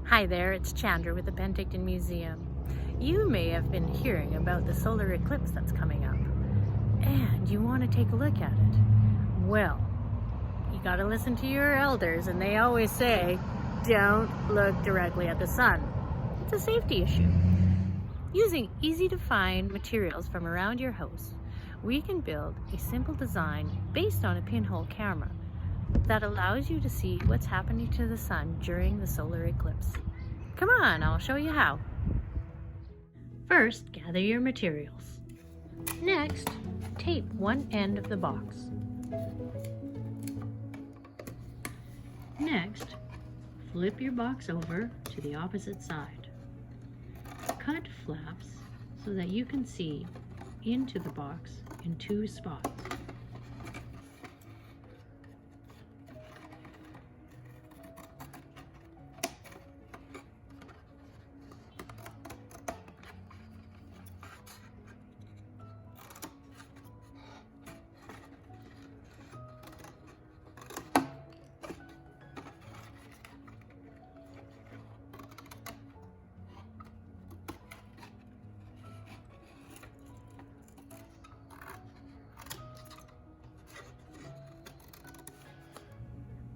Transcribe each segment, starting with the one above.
Hi there, it's Chandra with the Penticton Museum. You may have been hearing about the solar eclipse that's coming up, and you want to take a look at it. Well, you got to listen to your elders, and they always say, don't look directly at the sun. It's a safety issue. Using easy-to-find materials from around your house, we can build a simple design based on a pinhole camera that allows you to see what's happening to the sun during the solar eclipse. Come on, I'll show you how. First, gather your materials. Next, tape one end of the box. Next, flip your box over to the opposite side. Cut flaps so that you can see into the box in two spots.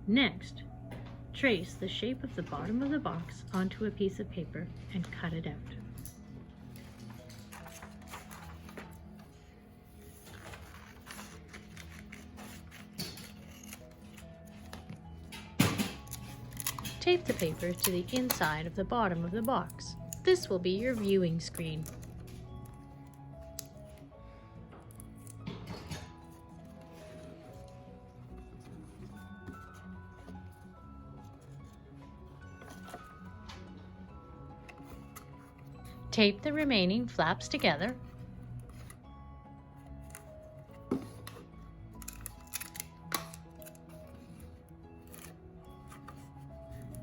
Next, trace the shape of the bottom of the box onto a piece of paper and cut it out. Tape the paper to the inside of the bottom of the box. This will be your viewing screen. Tape the remaining flaps together.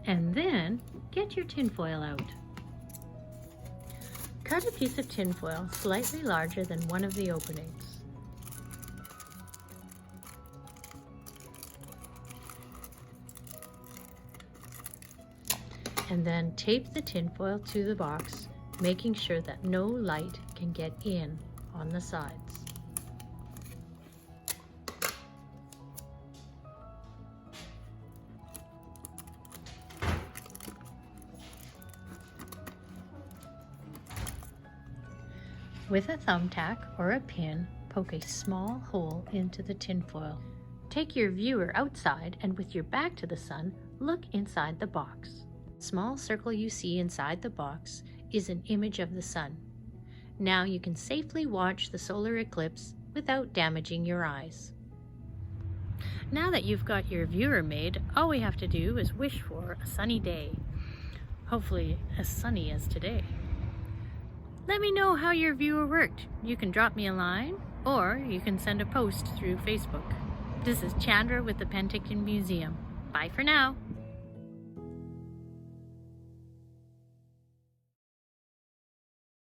And then get your tinfoil out. Cut a piece of tinfoil slightly larger than one of the openings. And then tape the tinfoil to the box, making sure that no light can get in on the sides. With a thumbtack or a pin, poke a small hole into the tinfoil. Take your viewer outside and with your back to the sun, look inside the box. The small circle you see inside the box is an image of the sun. Now you can safely watch the solar eclipse without damaging your eyes. Now that you've got your viewer made, all we have to do is wish for a sunny day. Hopefully as sunny as today. Let me know how your viewer worked. You can drop me a line or you can send a post through Facebook. This is Chandra with the Penticton Museum. Bye for now.